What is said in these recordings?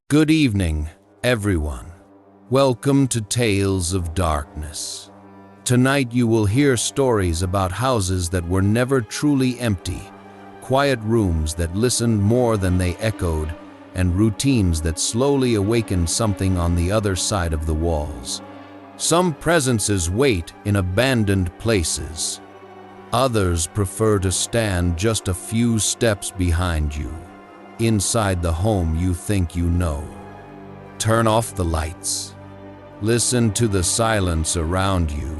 Good evening, everyone. Welcome to Tales of Darkness. Tonight you will hear stories about houses that were never truly empty, quiet rooms that listened more than they echoed, and routines that slowly awakened something on the other side of the walls. Some presences wait in abandoned places. Others prefer to stand just a few steps behind you, inside the home you think you know. Turn off the lights. Listen to the silence around you,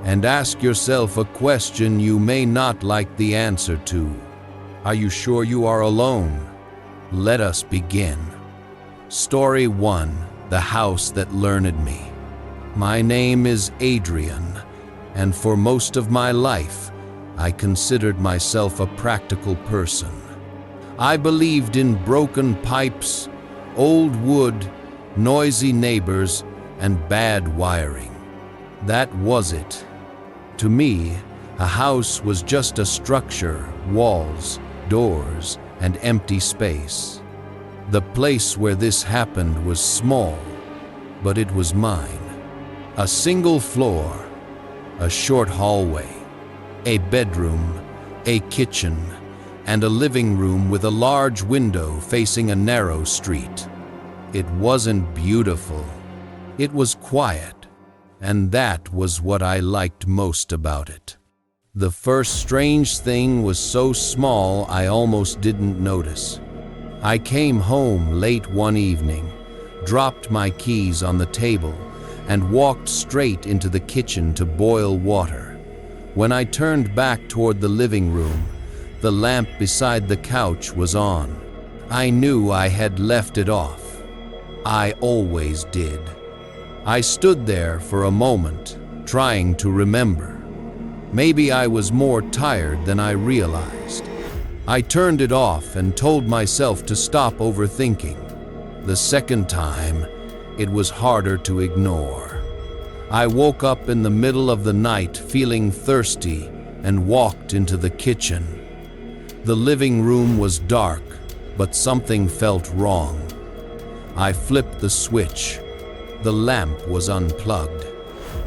and ask yourself a question you may not like the answer to. Are you sure you are alone? Let us begin. Story 1: The House That Learned Me. My name is Adrian, and for most of my life, I considered myself a practical person. I believed in broken pipes, old wood, noisy neighbors, and bad wiring. That was it. To me, a house was just a structure, walls, doors, and empty space. The place where this happened was small, but it was mine. A single floor, a short hallway, a bedroom, a kitchen, and a living room with a large window facing a narrow street. It wasn't beautiful. It was quiet, and that was what I liked most about it. The first strange thing was so small I almost didn't notice. I came home late one evening, dropped my keys on the table, and walked straight into the kitchen to boil water. When I turned back toward the living room, the lamp beside the couch was on. I knew I had left it off. I always did. I stood there for a moment, trying to remember. Maybe I was more tired than I realized. I turned it off and told myself to stop overthinking. The second time, it was harder to ignore. I woke up in the middle of the night feeling thirsty and walked into the kitchen. The living room was dark, but something felt wrong. I flipped the switch. The lamp was unplugged.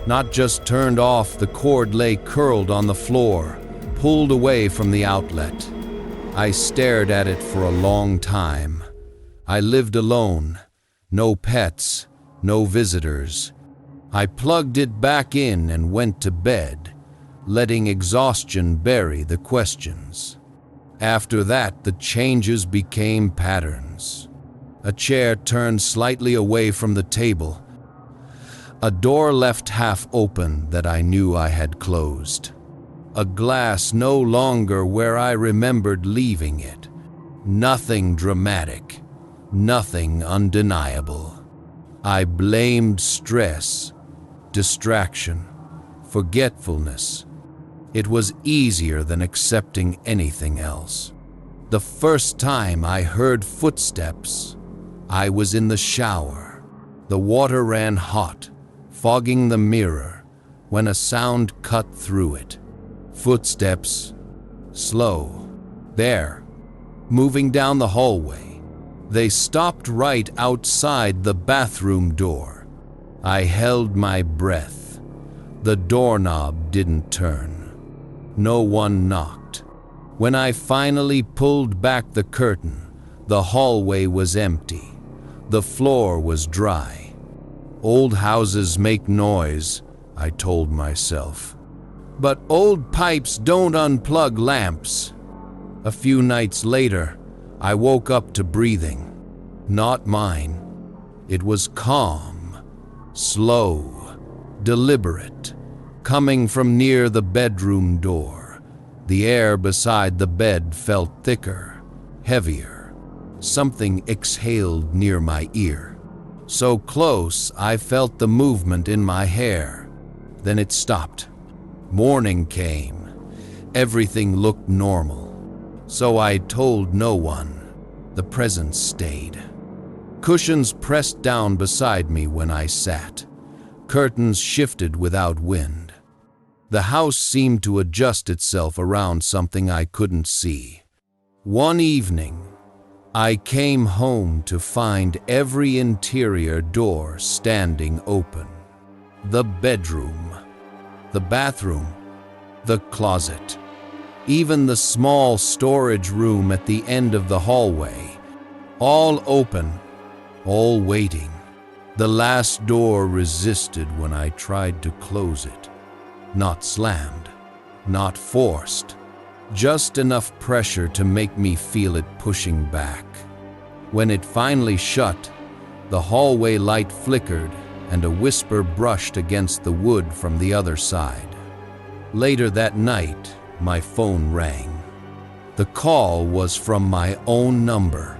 Not just turned off, the cord lay curled on the floor, pulled away from the outlet. I stared at it for a long time. I lived alone. No pets, no visitors. I plugged it back in and went to bed, letting exhaustion bury the questions. After that, the changes became patterns. A chair turned slightly away from the table. A door left half open that I knew I had closed. A glass no longer where I remembered leaving it. Nothing dramatic, nothing undeniable. I blamed stress, distraction, forgetfulness. It was easier than accepting anything else. The first time I heard footsteps, I was in the shower. The water ran hot, fogging the mirror, when a sound cut through it. Footsteps, slow, there, moving down the hallway. They stopped right outside the bathroom door. I held my breath. The doorknob didn't turn. No one knocked. When I finally pulled back the curtain, the hallway was empty. The floor was dry. Old houses make noise, I told myself. But old pipes don't unplug lamps. A few nights later, I woke up to breathing. Not mine. It was calm, slow, deliberate, coming from near the bedroom door. The air beside the bed felt thicker, heavier. Something exhaled near my ear. So close, I felt the movement in my hair. Then it stopped. Morning came. Everything looked normal. So I told no one. The presence stayed. Cushions pressed down beside me when I sat. Curtains shifted without wind. The house seemed to adjust itself around something I couldn't see. One evening, I came home to find every interior door standing open. The bedroom, the bathroom, the closet, even the small storage room at the end of the hallway, all open, all waiting. The last door resisted when I tried to close it. Not slammed, not forced, just enough pressure to make me feel it pushing back. When it finally shut, the hallway light flickered and a whisper brushed against the wood from the other side. Later that night, my phone rang. The call was from my own number,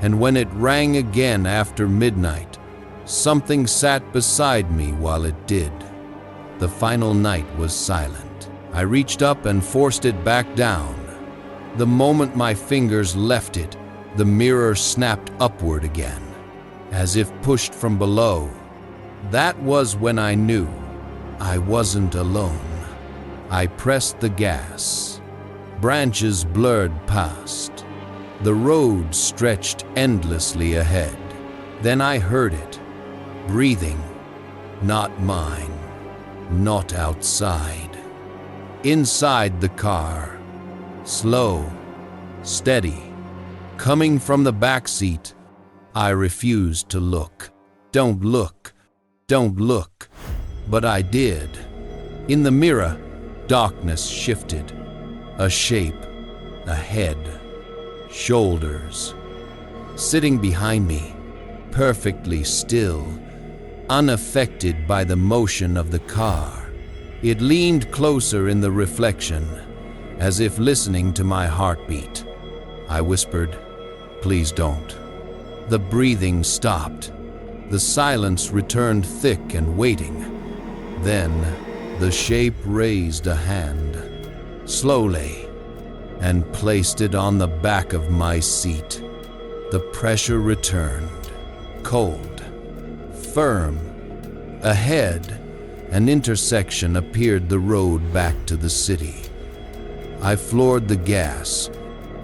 and when it rang again after midnight, something sat beside me while it did. The final night was silent. I reached up and forced it back down. The moment my fingers left it, the mirror snapped upward again, as if pushed from below. That was when I knew I wasn't alone. I pressed the gas. Branches blurred past. The road stretched endlessly ahead. Then I heard it, breathing, not mine, not outside. Inside the car, slow, steady, coming from the back seat. I refused to look. Don't look, don't look. But I did. In the mirror, darkness shifted. A shape, a head, shoulders. Sitting behind me, perfectly still, unaffected by the motion of the car. It leaned closer in the reflection, as if listening to my heartbeat. I whispered, "Please don't." The breathing stopped. The silence returned thick and waiting. Then, the shape raised a hand, slowly, and placed it on the back of my seat. The pressure returned, cold, firm. Ahead, an intersection appeared the road back to the city. I floored the gas.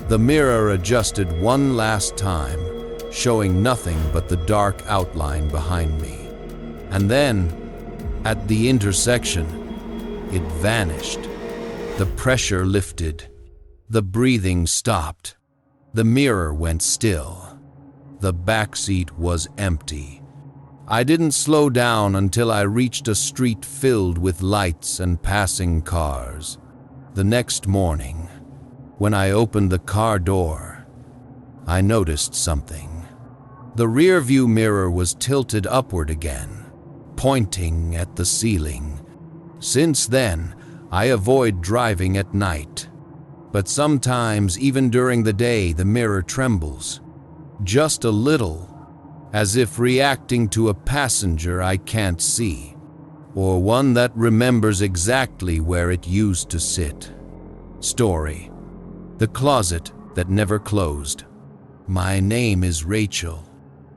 The mirror adjusted one last time, showing nothing but the dark outline behind me. And then, at the intersection, it vanished. The pressure lifted. The breathing stopped. The mirror went still. The back seat was empty. I didn't slow down until I reached a street filled with lights and passing cars. The next morning, when I opened the car door, I noticed something. The rearview mirror was tilted upward again, pointing at the ceiling. Since then, I avoid driving at night. But sometimes, even during the day, the mirror trembles. Just a little, as if reacting to a passenger I can't see, or one that remembers exactly where it used to sit. Story: the closet that never closed. My name is Rachel.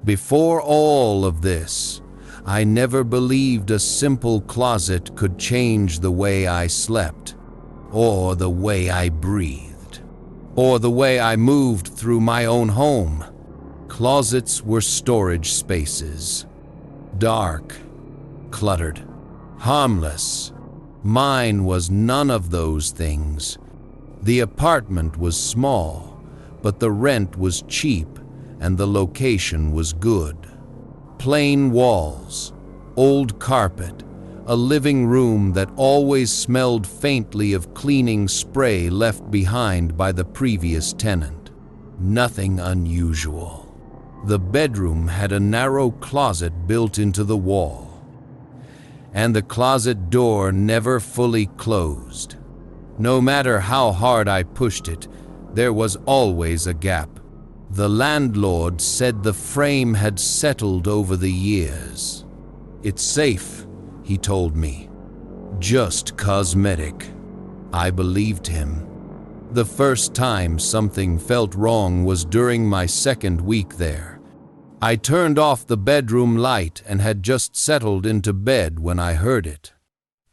Before all of this, I never believed a simple closet could change the way I slept, or the way I breathed, or the way I moved through my own home. Closets were storage spaces. Dark, cluttered, harmless. Mine was none of those things. The apartment was small, but the rent was cheap and the location was good. Plain walls, old carpet, a living room that always smelled faintly of cleaning spray left behind by the previous tenant. Nothing unusual. The bedroom had a narrow closet built into the wall, and the closet door never fully closed. No matter how hard I pushed it, there was always a gap. The landlord said the frame had settled over the years. "It's safe," he told me. "Just cosmetic." I believed him. The first time something felt wrong was during my second week there. I turned off the bedroom light and had just settled into bed when I heard it.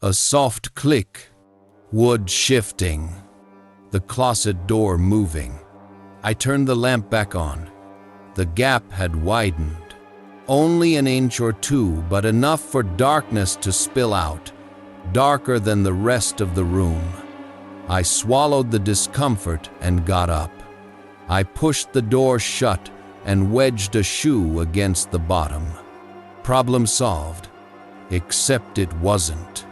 A soft click, wood shifting, the closet door moving. I turned the lamp back on. The gap had widened. Only an inch or two, but enough for darkness to spill out, darker than the rest of the room. I swallowed the discomfort and got up. I pushed the door shut and wedged a shoe against the bottom. Problem solved, except it wasn't.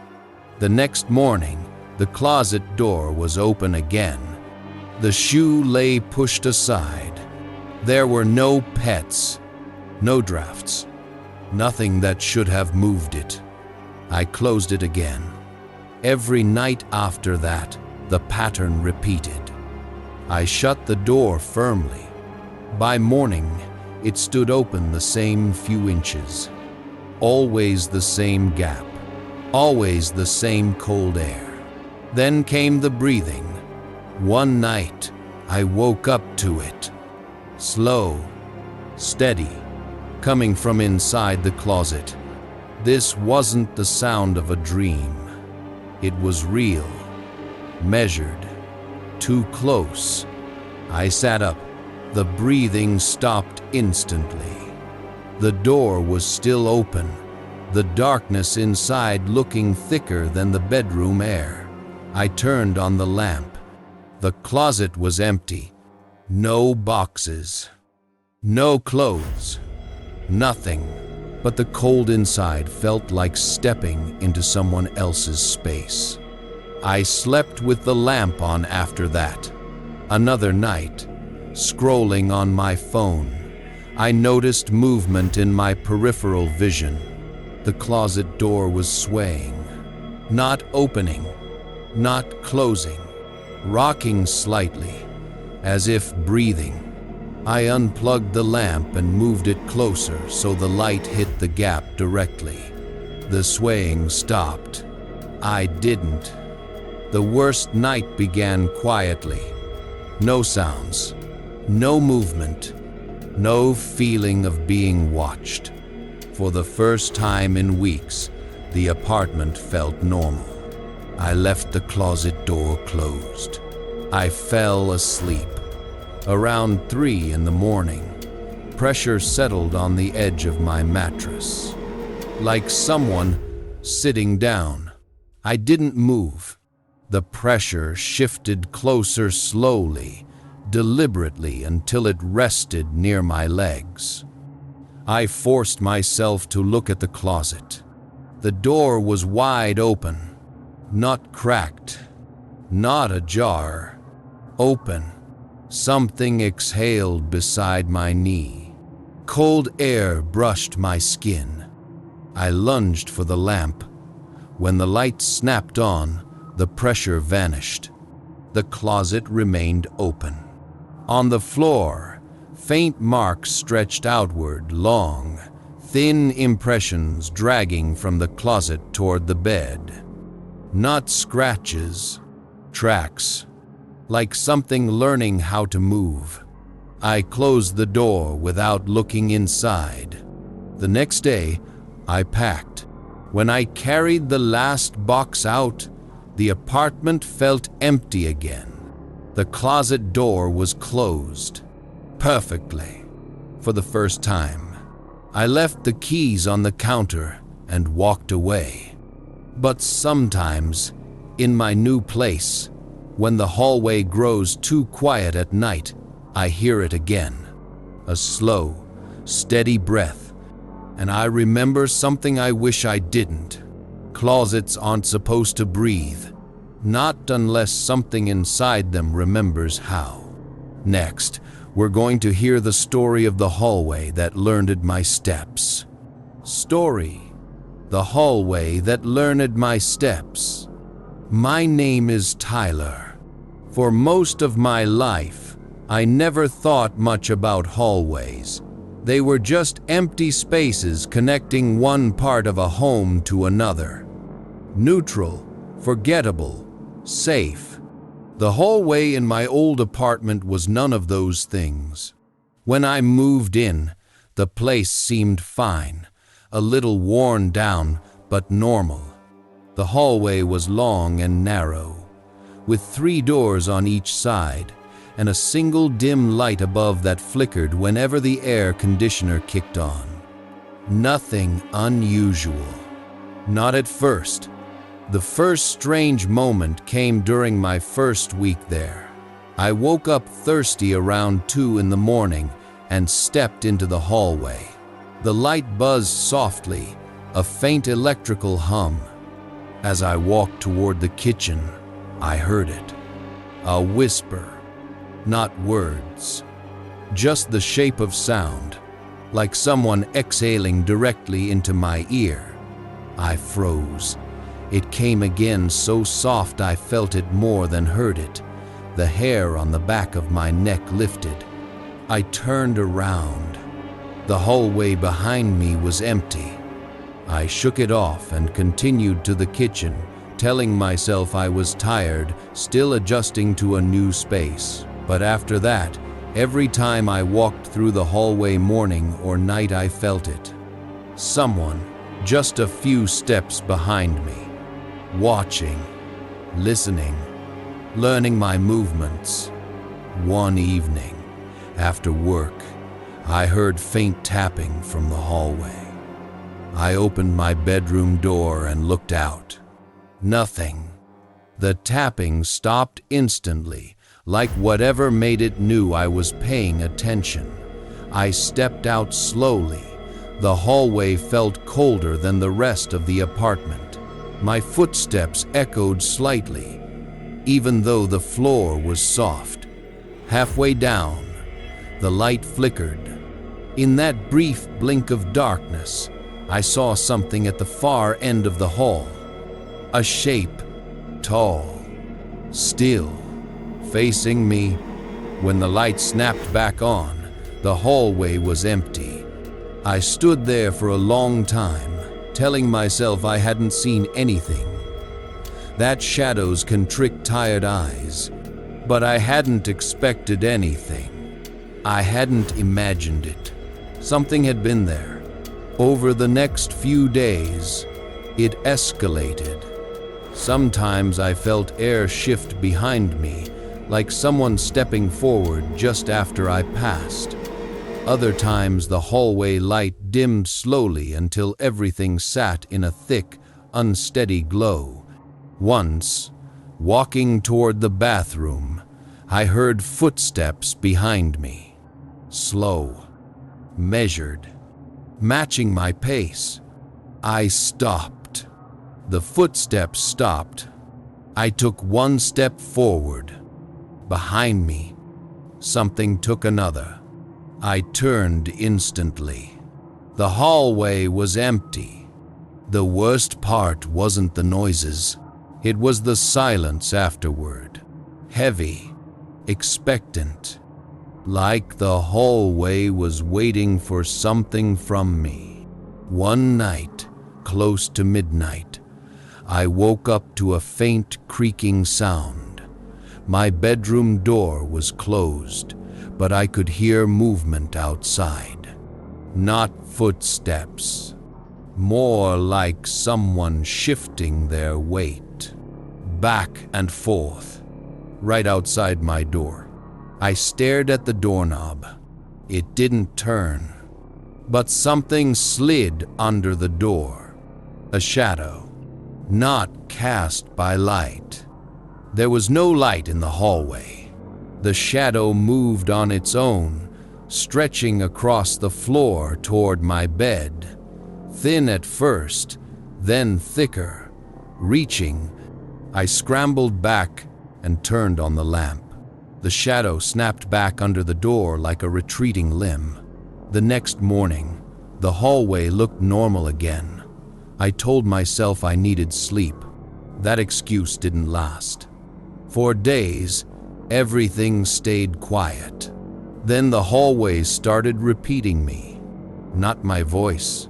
The next morning, the closet door was open again. The shoe lay pushed aside. There were no pets, no drafts, nothing that should have moved it. I closed it again. Every night after that, the pattern repeated. I shut the door firmly. By morning, it stood open the same few inches. Always the same gap. Always the same cold air. Then came the breathing. One night, I woke up to it. Slow, steady, coming from inside the closet. This wasn't the sound of a dream. It was real, measured, too close. I sat up. The breathing stopped instantly. The door was still open, the darkness inside looking thicker than the bedroom air. I turned on the lamp. The closet was empty. No boxes. No clothes. Nothing. But the cold inside felt like stepping into someone else's space. I slept with the lamp on after that. Another night, scrolling on my phone, I noticed movement in my peripheral vision. The closet door was swaying, not opening, not closing, rocking slightly, as if breathing. I unplugged the lamp and moved it closer so the light hit the gap directly. The swaying stopped. I didn't. The worst night began quietly. No sounds, no movement, no feeling of being watched. For the first time in weeks, the apartment felt normal. I left the closet door closed. I fell asleep. Around 3 in the morning, pressure settled on the edge of my mattress. Like someone sitting down. I didn't move. The pressure shifted closer slowly, deliberately until it rested near my legs. I forced myself to look at the closet. The door was wide open, not cracked, not ajar, open. Something exhaled beside my knee. Cold air brushed my skin. I lunged for the lamp. When the light snapped on, the pressure vanished. The closet remained open. On the floor, faint marks stretched outward, long, thin impressions dragging from the closet toward the bed. Not scratches, tracks, like something learning how to move. I closed the door without looking inside. The next day, I packed. When I carried the last box out, the apartment felt empty again. The closet door was closed. Perfectly. For the first time. I left the keys on the counter and walked away. But sometimes, in my new place, when the hallway grows too quiet at night, I hear it again. A slow, steady breath. And I remember something I wish I didn't. Closets aren't supposed to breathe. Not unless something inside them remembers how. Next, we're going to hear the story of the hallway that learned my steps. Story. The hallway that learned my steps. My name is Tyler. For most of my life, I never thought much about hallways. They were just empty spaces connecting one part of a home to another. Neutral, forgettable, safe. The hallway in my old apartment was none of those things. When I moved in, the place seemed fine, a little worn down, but normal. The hallway was long and narrow, with 3 doors on each side, and a single dim light above that flickered whenever the air conditioner kicked on. Nothing unusual. Not at first. The first strange moment came during my first week there. I woke up thirsty around 2 in the morning and stepped into the hallway. The light buzzed softly, a faint electrical hum. As I walked toward the kitchen, I heard it. A whisper. Not words. Just the shape of sound, like someone exhaling directly into my ear. I froze. It came again so soft I felt it more than heard it. The hair on the back of my neck lifted. I turned around. The hallway behind me was empty. I shook it off and continued to the kitchen, telling myself I was tired, still adjusting to a new space. But after that, every time I walked through the hallway morning or night I felt it. Someone, just a few steps behind me, watching, listening, learning my movements. One evening, after work, I heard faint tapping from the hallway. I opened my bedroom door and looked out. Nothing. The tapping stopped instantly, like whatever made it knew I was paying attention. I stepped out slowly. The hallway felt colder than the rest of the apartment. My footsteps echoed slightly, even though the floor was soft. Halfway down, the light flickered. In that brief blink of darkness, I saw something at the far end of the hall. A shape, tall, still, facing me. When the light snapped back on, the hallway was empty. I stood there for a long time, telling myself I hadn't seen anything. That shadows can trick tired eyes, but I hadn't expected anything. I hadn't imagined it. Something had been there. Over the next few days, it escalated. Sometimes I felt air shift behind me, like someone stepping forward just after I passed. Other times the hallway light dimmed slowly until everything sat in a thick, unsteady glow. Once, walking toward the bathroom, I heard footsteps behind me. Slow, measured, matching my pace. I stopped. The footsteps stopped. I took one step forward. Behind me, something took another. I turned instantly. The hallway was empty. The worst part wasn't the noises. It was the silence afterward. Heavy, expectant, like the hallway was waiting for something from me. One night, close to midnight, I woke up to a faint creaking sound. My bedroom door was closed, but I could hear movement outside. Not footsteps, more like someone shifting their weight. Back and forth, right outside my door. I stared at the doorknob. It didn't turn, but something slid under the door. A shadow, not cast by light. There was no light in the hallway. The shadow moved on its own, stretching across the floor toward my bed. Thin at first, then thicker, reaching. I scrambled back and turned on the lamp. The shadow snapped back under the door like a retreating limb. The next morning, the hallway looked normal again. I told myself I needed sleep. That excuse didn't last. For days, everything stayed quiet. Then the hallways started repeating me. Not my voice,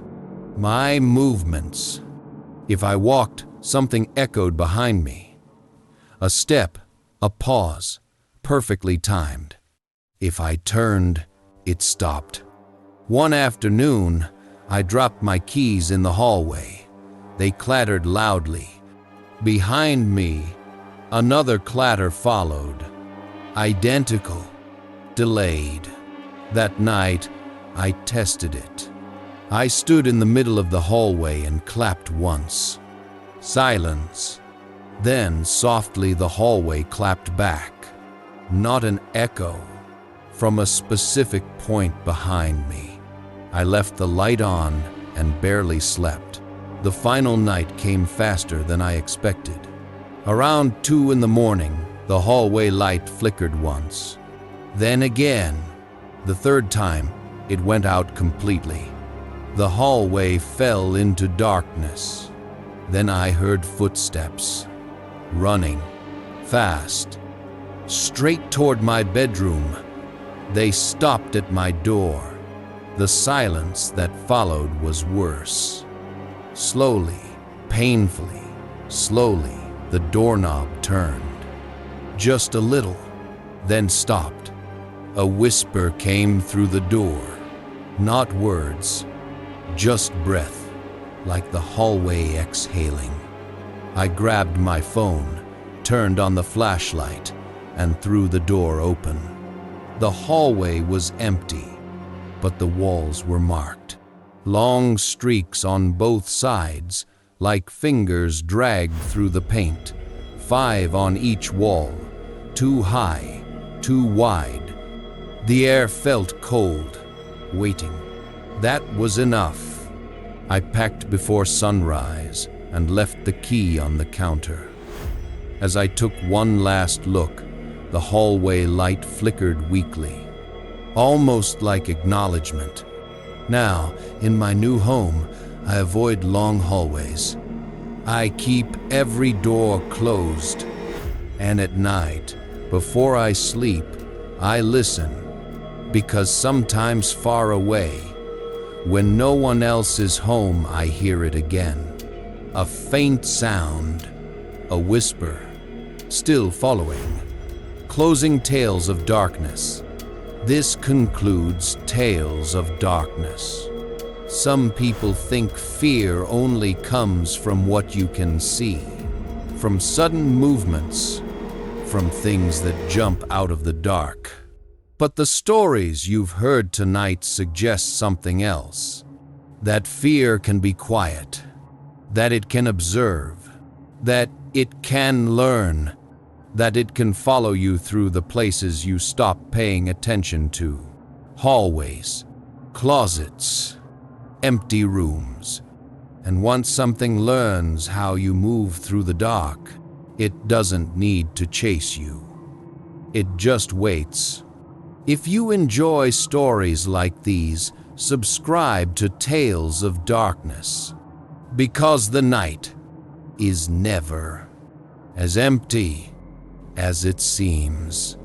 my movements. If I walked, something echoed behind me. A step, a pause, perfectly timed. If I turned, it stopped. One afternoon, I dropped my keys in the hallway. They clattered loudly. Behind me, another clatter followed. Identical. Delayed. That night, I tested it. I stood in the middle of the hallway and clapped once. Silence. Then, softly, the hallway clapped back. Not an echo. From a specific point behind me. I left the light on and barely slept. The final night came faster than I expected. Around 2 in the morning, the hallway light flickered once. Then again. The third time, it went out completely. The hallway fell into darkness. Then I heard footsteps. Running. Fast. Straight toward my bedroom. They stopped at my door. The silence that followed was worse. Slowly, painfully, slowly, the doorknob turned. Just a little, then stopped. A whisper came through the door. Not words, just breath, like the hallway exhaling. I grabbed my phone, turned on the flashlight, and threw the door open. The hallway was empty, but the walls were marked. Long streaks on both sides, like fingers dragged through the paint. 5 on each wall, 2 high, 2 wide. The air felt cold, waiting. That was enough. I packed before sunrise and left the key on the counter. As I took one last look, the hallway light flickered weakly, almost like acknowledgement. Now, in my new home, I avoid long hallways. I keep every door closed. And at night, before I sleep, I listen, because sometimes far away, when no one else is home, I hear it again. A faint sound, a whisper, still following. Closing Tales of Darkness. This concludes Tales of Darkness. Some people think fear only comes from what you can see, from sudden movements, from things that jump out of the dark. But the stories you've heard tonight suggest something else. That fear can be quiet, that it can observe, that it can learn, that it can follow you through the places you stop paying attention to. Hallways, closets, empty rooms. And once something learns how you move through the dark, it doesn't need to chase you. It just waits. If you enjoy stories like these, subscribe to Tales of Darkness, because the night is never as empty as it seems.